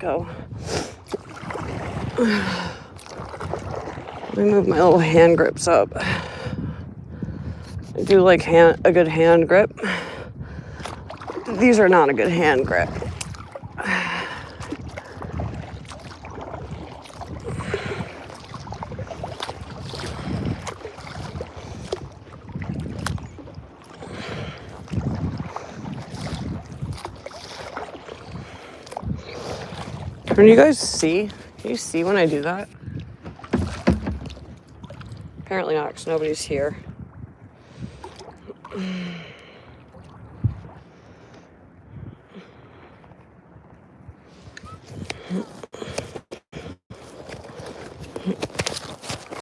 go. Let me move my little hand grips up. I do like a good hand grip. These are not a good hand grip. Can you guys see? Can you see when I do that? Apparently not, because nobody's here.